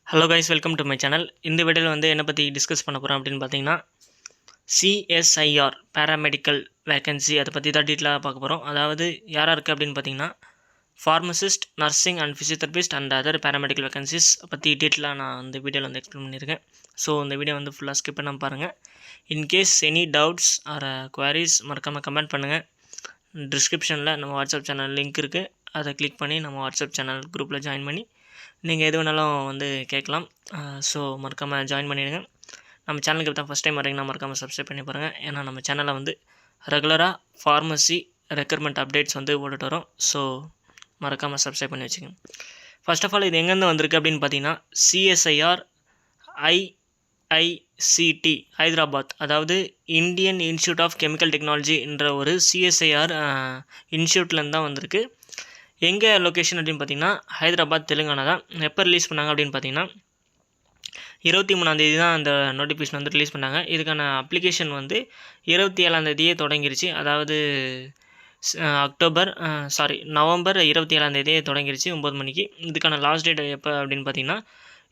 Hello guys, welcome to my channel. இந்த வீடியோவில் வந்து என்ன பற்றி டிஸ்கஸ் பண்ண போகிறோம் அப்படின்னு பார்த்தீங்கன்னா, சிஎஸ்ஐஆர் பேராமெடிக்கல் வேக்கன்சி அதை பற்றி தான் டீட்டெயிலாக பார்க்க போகிறோம். அதாவது யாராக இருக்குது அப்படின்னு பார்த்தீங்கன்னா, pharmacist, nursing and physiotherapist and other paramedical vacancies பற்றி டீட்டெயிலாக நான் இந்த வீடியோவில் வந்து எக்ஸ்பிளைன் பண்ணியிருக்கேன். ஸோ இந்த வீடியோ வந்து ஃபுல்லாக ஸ்கிப் பண்ண பாருங்கள். In case any doubts or queries மறக்காமல் கமெண்ட் பண்ணுங்கள். டிஸ்கிரிப்ஷனில் நம்ம வாட்ஸ்அப் சேனல் லிங்க் இருக்குது, அதை கிளிக் பண்ணி நம்ம வாட்ஸ்அப் சேனல் குரூப்பில் ஜாயின் பண்ணி நீங்கள் எது வேணாலும் வந்து கேட்கலாம். ஸோ மறக்காமல் ஜாயின் பண்ணிடுங்க. நம்ம சேனலுக்கு தான் ஃபஸ்ட் டைம் வரீங்கன்னா மறக்காமல் சப்ஸ்கிரைப் பண்ணி பாருங்கள். ஏன்னா நம்ம சேனலில் வந்து ரெகுலராக ஃபார்மசி ரெக்ரூட்மெண்ட் அப்டேட்ஸ் வந்து போட்டுட்டு வரோம். ஸோ மறக்காமல் சப்ஸ்கிரைப் பண்ணி வச்சுக்கோங்க. ஃபர்ஸ்ட் ஆஃப் ஆல் இது எங்கேருந்து வந்திருக்கு அப்படின்னு பார்த்தீங்கன்னா, சிஎஸ்ஐஆர் ஐஐசிடி ஹைதராபாத், அதாவது Indian institute of chemical technology என்ற ஒரு சிஎஸ்ஐஆர் இன்ஸ்டியூட்லேருந்து தான் வந்திருக்கு. எங்கே லொக்கேஷன் அப்படின்னு பார்த்தீங்கன்னா, ஹைதராபாத், தெலுங்கானா தான். எப்போ ரிலீஸ் பண்ணாங்க அப்படின்னு பார்த்தீங்கன்னா, 23ஆந்தேதி தான் அந்த நோட்டிஃபிகேஷன் வந்து ரிலீஸ் பண்ணாங்க. இதுக்கான அப்ளிகேஷன் வந்து 27ஆந்தேதியே தொடங்கிருச்சு. அதாவது நவம்பர் 27ஆந்தேதியே தொடங்கிருச்சு 9 மணிக்கு. இதுக்கான லாஸ்ட் டேட் எப்போ அப்படின்னு பார்த்தீங்கன்னா,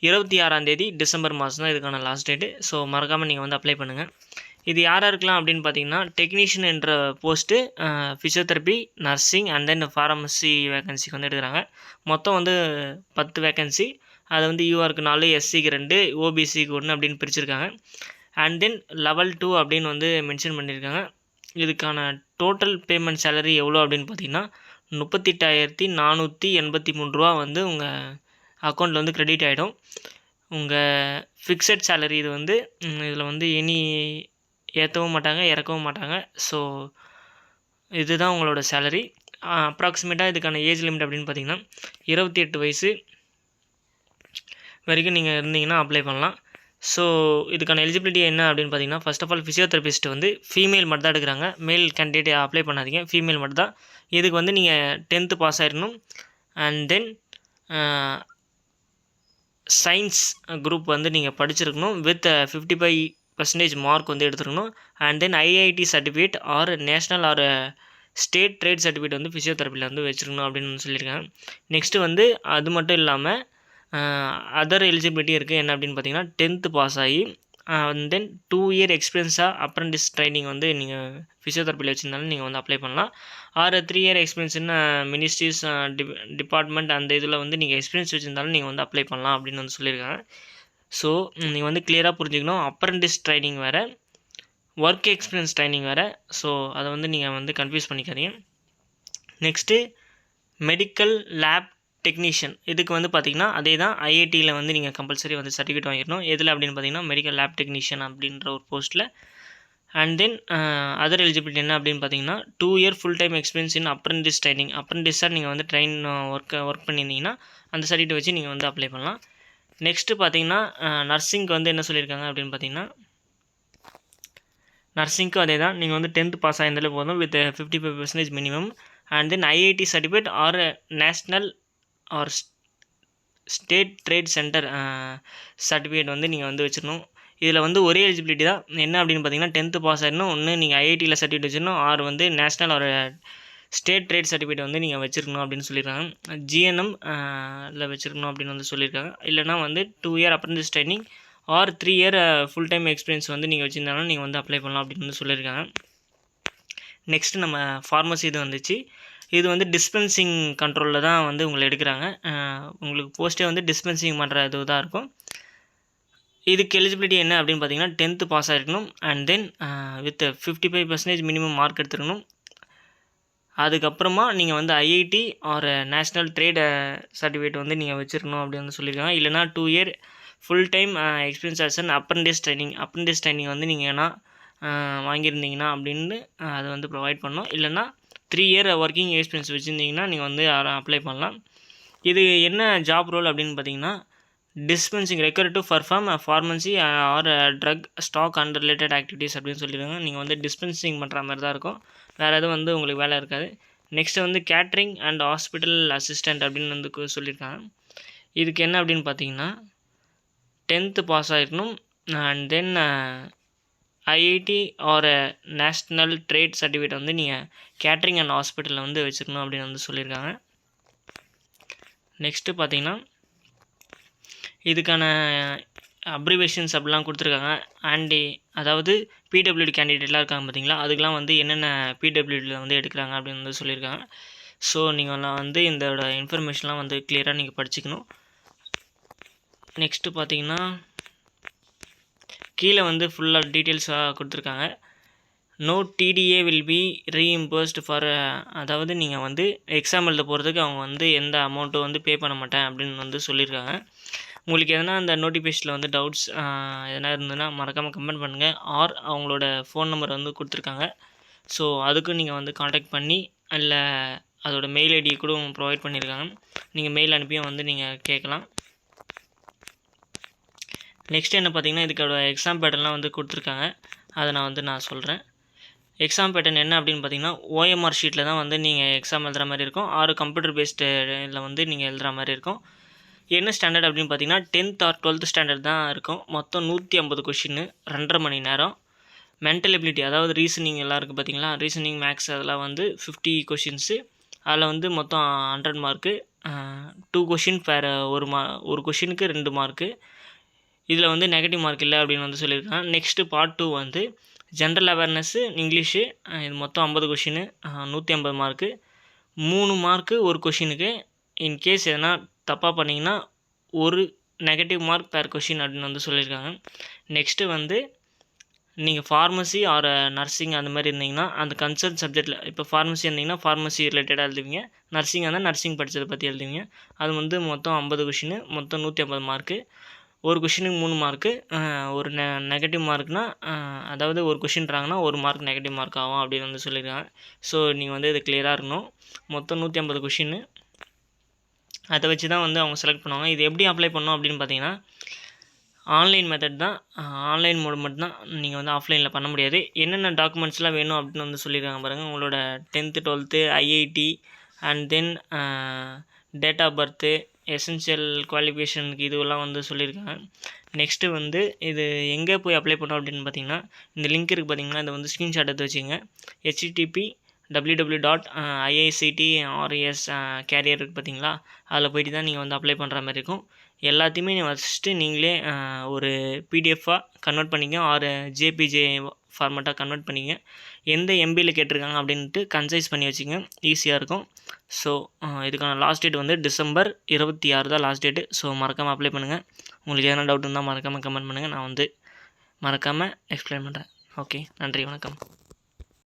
26ஆந்தேதி டிசம்பர் மாதம் தான் இதுக்கான லாஸ்ட் டேட்டு. ஸோ மறக்காமல் நீங்கள் வந்து அப்ளை பண்ணுங்கள். இது யாராக இருக்கலாம் அப்படின்னு பார்த்தீங்கன்னா, டெக்னீஷியன் என்ற post, physiotherapy, nursing and then pharmacy வேக்கன்சிக்கு வந்து எடுக்கிறாங்க. மொத்தம் வந்து 10 வேக்கன்சி. அதை வந்து யூஆருக்கு 4, எஸ்சிக்கு 2, ஓபிசிக்கு 1 அப்படின்னு பிரிச்சுருக்காங்க. அண்ட் தென் லெவல் 2 அப்படின்னு வந்து மென்ஷன் பண்ணியிருக்காங்க. இதுக்கான டோட்டல் பேமெண்ட் சேலரி எவ்வளோ அப்படின்னு பார்த்தீங்கன்னா, 38,483 ரூபா வந்து உங்கள் அக்கௌண்ட்டில் வந்து க்ரெடிட் ஆகிடும். உங்கள் ஃபிக்ஸட் சேலரி இது வந்து இதில் வந்து ஏற்றவும் மாட்டாங்க, இறக்கவும் மாட்டாங்க. ஸோ இதுதான் உங்களோட சேலரி. அப்ராக்சிமேட்டாக இதுக்கான ஏஜ் லிமிட் அப்படின்னு பார்த்தீங்கன்னா, 28 வயசு வரைக்கும் நீங்கள் இருந்தீங்கன்னா அப்ளை பண்ணலாம். ஸோ இதுக்கான எலிஜிபிலிட்டி என்ன அப்படின்னு பார்த்தீங்கன்னா, ஃபர்ஸ்ட் ஆஃப் ஆல் ஃபிசியோதெரபிஸ்ட் வந்து ஃபீமேல் மட்டும் தான் எடுக்கிறாங்க. மேல் கேண்டிடேட் அப்ளை பண்ணாதீங்க, ஃபீமேல் மட்டும் தான். இதுக்கு வந்து நீங்கள் 10th பாஸ் ஆகிடணும். அண்ட் தென் சயின்ஸ் குரூப் வந்து நீங்கள் படிச்சிருக்கணும் வித் 55% மார்க் வந்து எடுத்துருக்கணும். And then IIT certificate or national or state trade certificate வந்து ஃபிசியோதெரப்பியில் வந்து வச்சுருக்கணும் அப்படின்னு சொல்லியிருக்காங்க. நெக்ஸ்ட்டு வந்து அது மட்டும் இல்லாமல் அதர் எலிஜிபிலிட்டி இருக்குது. என்ன அப்படின்னு பார்த்தீங்கன்னா, 10th பாஸ் ஆகி அண்ட் தென் 2 இயர் எக்ஸ்பீரியன்ஸாக அப்ரண்டிஸ் ட்ரைனிங் வந்து நீங்கள் ஃபிசியோதெரப்பியில் வச்சுருந்தாலும் நீங்கள் வந்து அப்ளை பண்ணலாம். Or 3 year experience in ministries department அந்த இதில் வந்து நீங்கள் எக்ஸ்பீரியன்ஸ் வச்சுருந்தாலும் நீங்கள் வந்து அப்ளை பண்ணலாம் அப்படின்னு வந்து சொல்லியிருக்காங்க. ஸோ நீங்கள் வந்து கிளியராக புரிஞ்சுக்கணும், அப்ரண்டிஸ் ட்ரைனிங் வேறு, ஒர்க் எக்ஸ்பீரியன்ஸ் ட்ரைனிங் வேறு. ஸோ அதை வந்து நீங்கள் வந்து கன்ஃபியூஸ் பண்ணிக்காதீங்க. நெக்ஸ்ட்டு மெடிக்கல் லேப் டெக்னீஷியன், இதுக்கு வந்து பார்த்திங்கன்னா அதே தான், ஐஐடியில் வந்து நீங்கள் கம்பல்சரி வந்து சர்டிஃபிகேட் வாங்கிடணும். எதில் அப்படின்னு பார்த்தீங்கன்னா, மெடிக்கல் லேப் டெக்னீஷியன் அப்படின்ற ஒரு போஸ்ட்டில். அண்ட் தென் அதர் எலிஜிபிலிட்டி என்ன அப்படின்னு பார்த்தீங்கன்னா, 2 year full time experience in apprentice training. அப்ரண்டிஸாக நீங்கள் வந்து ஒர்க் பண்ணியிருந்தீங்கன்னா அந்த சர்டிஃபிகேட் வச்சு நீங்கள் வந்து அப்ளை பண்ணலாம். நெக்ஸ்ட்டு பார்த்தீங்கன்னா, நர்சிங்க்கு வந்து என்ன சொல்லியிருக்காங்க அப்படின்னு பார்த்தீங்கன்னா, நர்சிங்க்கும் அதே தான். நீங்கள் வந்து 10th பாஸ் ஆயிருந்தாலே போதும் with 55% minimum. And then IIT certificate or national or state trade center certificate வந்து நீங்கள் வந்து வச்சிடணும். இதில் வந்து ஒரே எலிஜிபிலிட்டி தான். என்ன அப்படின்னு பார்த்தீங்கன்னா, 10th பாஸ் ஆகிடணும். ஒன்று நீங்கள் ஐஐடியில் சர்டிஃபிகேட் வச்சிடணும், ஆர் வந்து national or state trade certificate வந்து நீங்கள் வச்சுருக்கணும் அப்படின்னு சொல்லியிருக்காங்க. ஜிஎன்எம் வச்சுருக்கணும் அப்படின்னு வந்து சொல்லியிருக்காங்க. இல்லைனா வந்து 2 year apprentice training R 3 year full time experience வந்து நீங்கள் வச்சுருந்தாலும் நீங்கள் வந்து அப்ளை பண்ணலாம் அப்படின்னு வந்து சொல்லியிருக்காங்க. நெக்ஸ்ட்டு நம்ம ஃபார்மசி இது வந்துச்சு. இது வந்து டிஸ்பென்சிங் கண்ட்ரோலில் தான் வந்து உங்களை எடுக்கிறாங்க. உங்களுக்கு போஸ்ட்டே வந்து டிஸ்பென்சிங் பண்ணுற இது தான் இருக்கும். இதுக்கு எலிஜிபிலிட்டி என்ன அப்படின்னு பார்த்தீங்கன்னா, 10th பாஸ் ஆகிருக்கணும். And then with 55% minimum mark எடுத்துருக்கணும். அதுக்கப்புறமா நீங்கள் வந்து IIT or national trade certificate வந்து நீங்கள் வச்சுருக்கணும் அப்படின்னு வந்து சொல்லியிருக்காங்க. இல்லைனா 2 year full time experience as and apprentice training வந்து நீங்கள் ஏன்னா வாங்கியிருந்தீங்கன்னா அப்படின்னு அதை வந்து ப்ரொவைட் பண்ணணும். இல்லைனா 3 இயர் ஒர்க்கிங் எக்ஸ்பீரியன்ஸ் வச்சுருந்தீங்கன்னா நீங்கள் வந்து அப்ளை பண்ணலாம். இது என்ன ஜாப் ரோல் அப்படின்னு பார்த்தீங்கன்னா, dispensing required to perform pharmacy or drug stock and related activities அப்படின்னு சொல்லிடுவாங்க. நீங்கள் வந்து டிஸ்பென்சிங் பண்ணுற மாதிரி தான் இருக்கும், வேறு எதுவும் வந்து உங்களுக்கு வேலை இருக்காது. நெக்ஸ்ட்டு வந்து கேட்ரிங் அண்ட் ஹாஸ்பிட்டல் அசிஸ்டண்ட் அப்படின்னு வந்து சொல்லியிருக்காங்க. இதுக்கு என்ன அப்படின்னு பார்த்தீங்கன்னா, 10th பாஸ் ஆகிருக்கணும். And then IIT or national trade certificate வந்து நீங்கள் கேட்ரிங் அண்ட் ஹாஸ்பிட்டலில் வந்து வச்சுருக்கணும் அப்படின்னு வந்து சொல்லியிருக்காங்க. நெக்ஸ்ட்டு பார்த்தீங்கன்னா, இதுக்கான அப்ரிவேஷன்ஸ் அப்படிலாம் கொடுத்துருக்காங்க. அதாவது பிடபிள்யூடி கேண்டிடேட்லாம் இருக்காங்க பார்த்தீங்களா, அதுக்கெலாம் வந்து என்னென்ன பிடபிள்யூடியில் வந்து எடுக்கிறாங்க அப்படின்னு வந்து சொல்லியிருக்காங்க. ஸோ நீங்கள்லாம் வந்து இதோட இன்ஃபர்மேஷன்லாம் வந்து கிளியராக நீங்கள் படிச்சுக்கணும். நெக்ஸ்ட்டு பார்த்தீங்கன்னா கீழே வந்து ஃபுல்லாக டீட்டெயில்ஸாக கொடுத்துருக்காங்க. No DTA will be reimbursed for, அதாவது நீங்கள் வந்து எக்ஸாம் எழுத போகிறதுக்கு அவங்க வந்து எந்த அமௌண்ட்டும் வந்து பே பண்ண மாட்டேன் அப்படின்னு வந்து சொல்லியிருக்காங்க. உங்களுக்கு எதனா அந்த நோட்டிஃபிகேஷனில் வந்து டவுட்ஸ் எதனா இருந்ததுன்னா மறக்காமல் கமெண்ட் பண்ணுங்கள். ஆர் அவங்களோட ஃபோன் நம்பர் வந்து கொடுத்துருக்காங்க. ஸோ அதுக்கும் நீங்கள் வந்து காண்டாக்ட் பண்ணி இல்லை அதோட மெயில் ஐடி கூட ப்ரொவைட் பண்ணியிருக்காங்க. நீங்கள் மெயில் அனுப்பியும் வந்து நீங்கள் கேட்கலாம். நெக்ஸ்ட் என்ன பார்த்தீங்கன்னா இதுக்கோட எக்ஸாம் பேட்டர்ன்லாம் வந்து கொடுத்துருக்காங்க. அதை நான் சொல்கிறேன். எக்ஸாம் பேட்டர்ன் என்ன அப்படின்னு பார்த்தீங்கன்னா ஓஎம்ஆர் ஷீட்டில் தான் வந்து நீங்கள் எக்ஸாம் எழுதுகிற மாதிரி இருக்கும். ஆறு கம்ப்யூட்டர் பேஸ்டு இதில் வந்து நீங்கள் எழுதுகிற மாதிரி இருக்கும். என்ன ஸ்டாண்டர்ட் அப்படின்னு பார்த்தீங்கன்னா 10th ஆர் 12th ஸ்டாண்டர்ட் தான் இருக்கும். மொத்தம் 150 கொஷின்னு, 2.5 மணி நேரம். மென்டல் எபிலிட்டி அதாவது ரீசனிங் எல்லாம் இருக்குது பார்த்தீங்களா, ரீசனிங் மேக்ஸ் அதெல்லாம் வந்து 50 கொஷின்ஸு. அதில் வந்து மொத்தம் 100 மார்க்கு. 2 கொஷின் பேர் ஒரு கொஷினுக்கு 2 மார்க்கு. இதில் வந்து நெகட்டிவ் மார்க் இல்லை அப்படின்னு வந்து சொல்லியிருக்காங்க. நெக்ஸ்ட்டு பார்ட் 2 வந்து ஜென்ரல் அவேர்னஸ்ஸு, இங்கிலீஷு. இது மொத்தம் 50 கொஷின்னு, 150 மார்க்கு. 3 மார்க்கு ஒரு கொஷினுக்கு. இன்கேஸ் எதனா தப்பாக பண்ணிங்கன்னா ஒரு நெகட்டிவ் மார்க் பேர் கொஷின் அப்படின்னு வந்து சொல்லியிருக்காங்க. நெக்ஸ்ட்டு வந்து நீங்கள் ஃபார்மசி ஆர் நர்சிங் அந்த மாதிரி இருந்தீங்கன்னா அந்த கன்சர்ன் சப்ஜெக்டில், இப்போ ஃபார்மசி இருந்தீங்கன்னா ஃபார்மசி ரிலேட்டடாக எழுதுவீங்க. நர்சிங் இருந்தால் நர்சிங் படித்ததை பற்றி எழுதுவீங்க. அது வந்து மொத்தம் 50 கொஷின்னு, மொத்தம் 150 மார்க்கு. ஒரு கொஷினுக்கு 3 மார்க்கு. ஒரு நெகட்டிவ் மார்க்னா அதாவது ஒரு கொஷின்றாங்கன்னா ஒரு மார்க் நெகட்டிவ் மார்க் ஆகும் அப்படின்னு வந்து சொல்லியிருக்காங்க. ஸோ நீங்கள் வந்து இது கிளியராக இருக்கணும். மொத்தம் 150 கொஷின்னு. அதை வச்சு தான் வந்து அவங்க செலக்ட் பண்ணுவாங்க. இது எப்படி அப்ளை பண்ணணும் அப்படின்னு பார்த்தீங்கன்னா ஆன்லைன் மெத்தட் தான். ஆன்லைன் மோட் மட்டும்தான், நீங்கள் வந்து ஆஃப்லைனில் பண்ண முடியாது. என்னென்ன டாக்குமெண்ட்ஸ்லாம் வேணும் அப்படின்னு வந்து சொல்லியிருக்காங்க பாருங்கள். உங்களோட 10th 12th IIT and then date of birth, essential குவாலிஃபிகேஷனுக்கு இதுவெல்லாம் வந்து சொல்லியிருக்காங்க. நெக்ஸ்ட்டு வந்து இது எங்கே போய் அப்ளை பண்ணோம் அப்படின்னு பார்த்தீங்கன்னா இந்த லிங்க் இருக்குது பார்த்தீங்கன்னா, இதை வந்து ஸ்க்ரீன்ஷாட் எடுத்து வச்சுங்க. http://www.ict.res கேரியர் இருக்குது பார்த்தீங்களா, அதில் போய்ட்டு தான் நீங்கள் வந்து அப்ளை பண்ணுற மாதிரி இருக்கும். எல்லாத்தையுமே ஃபஸ்ட்டு நீங்களே ஒரு பிடிஎஃபாக கன்வெர்ட் பண்ணிங்க ஆர் ஜேபிஜே ஃபார்மேட்டாக கன்வெர்ட் பண்ணிங்க. எந்த எம்பியில் கேட்டிருக்காங்க அப்படின்ட்டு கன்சைஸ் பண்ணி வச்சுங்க, ஈஸியாக இருக்கும். ஸோ இதுக்கான லாஸ்ட் டேட் வந்து December 26 தான் லாஸ்ட் டேட்டு. ஸோ மறக்காமல் அப்ளை பண்ணுங்கள். உங்களுக்கு எதனா டவுட் இருந்தால் மறக்காமல் கமெண்ட் பண்ணுங்கள். நான் வந்து மறக்காமல் எக்ஸ்பிளைன் பண்ணுறேன். ஓகே, நன்றி, வணக்கம்.